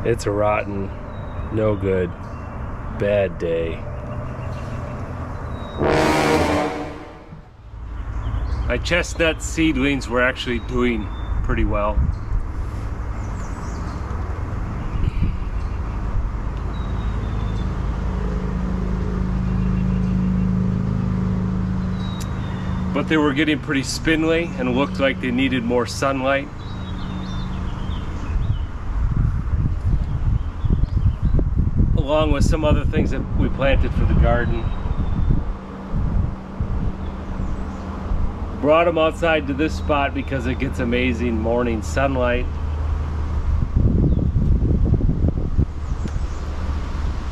It's a rotten, no good, bad day. My chestnut seedlings were actually doing pretty well. But they were getting pretty spindly and looked like they needed more sunlight. Along with some other things that we planted for the garden. Brought them outside to this spot because it gets amazing morning sunlight.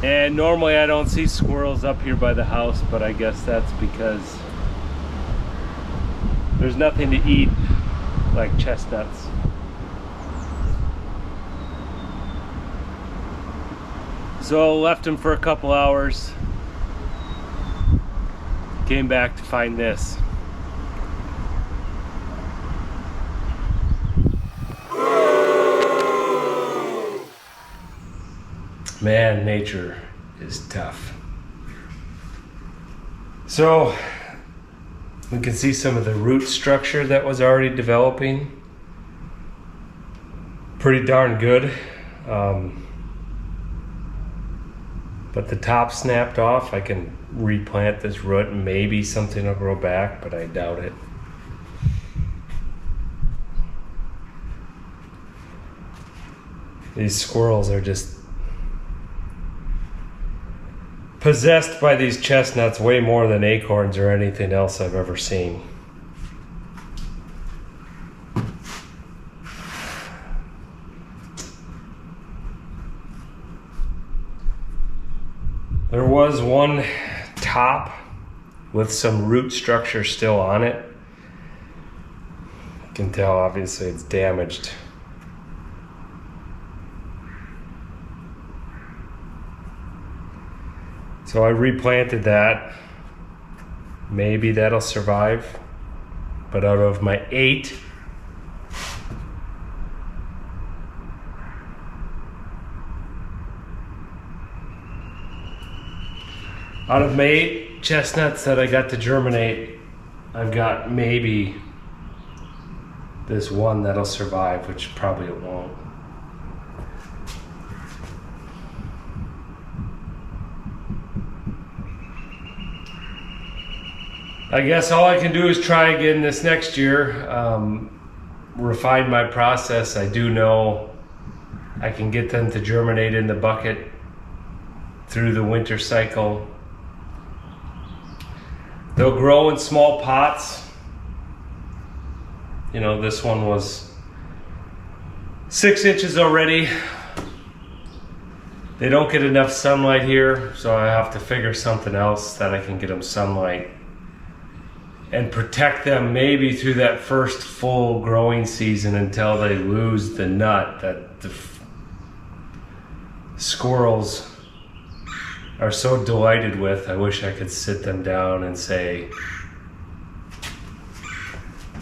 And normally I don't see squirrels up here by the house, but I guess that's because there's nothing to eat like chestnuts. So left them for a couple hours. Came back to find this. Man, nature is tough. So we can see some of the root structure that was already developing. Pretty darn good. But the top snapped off. I can replant this root and maybe something will grow back, but I doubt it. These squirrels are just possessed by these chestnuts way more than acorns or anything else I've ever seen. There was one top with some root structure still on it. You can tell obviously it's damaged. So I replanted that. Maybe that'll survive. But out of my 8, chestnuts that I got to germinate, I've got maybe this one that'll survive, which probably it won't. I guess all I can do is try again this next year, refine my process. I do know I can get them to germinate in the bucket through the winter cycle. They'll grow in small pots. You know, this one was 6 inches already. They don't get enough sunlight here, so I have to figure something else that I can get them sunlight and protect them maybe through that first full growing season until they lose the nut that the squirrels are so delighted with. I wish I could sit them down and say,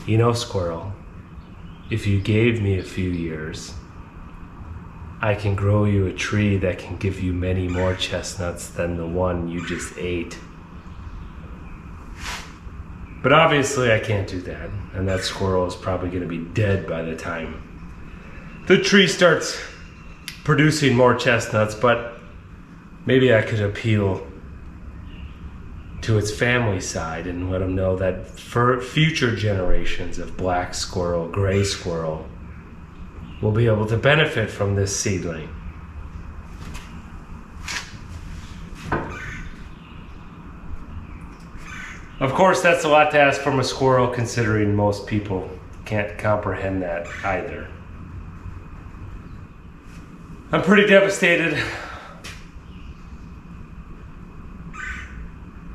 you know, squirrel, if you gave me a few years, I can grow you a tree that can give you many more chestnuts than the one you just ate. But obviously I can't do that, and that squirrel is probably going to be dead by the time the tree starts producing more chestnuts. But maybe I could appeal to its family side and let them know that for future generations of black squirrel, gray squirrel will be able to benefit from this seedling. Of course, that's a lot to ask from a squirrel, considering most people can't comprehend that either. I'm pretty devastated.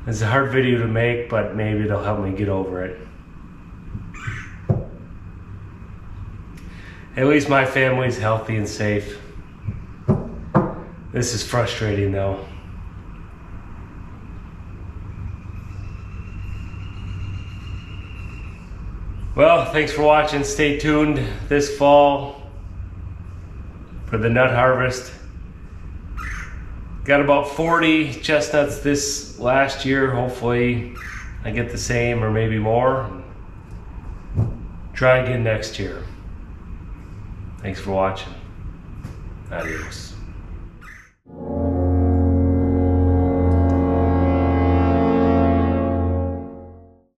It's a hard video to make, but maybe it'll help me get over it. At least my family's healthy and safe. This is frustrating though. Well, thanks for watching. Stay tuned this fall. for the nut harvest. Got about 40 chestnuts this last year. Hopefully I get the same or maybe more. Try again next year. Thanks for watching. Adios.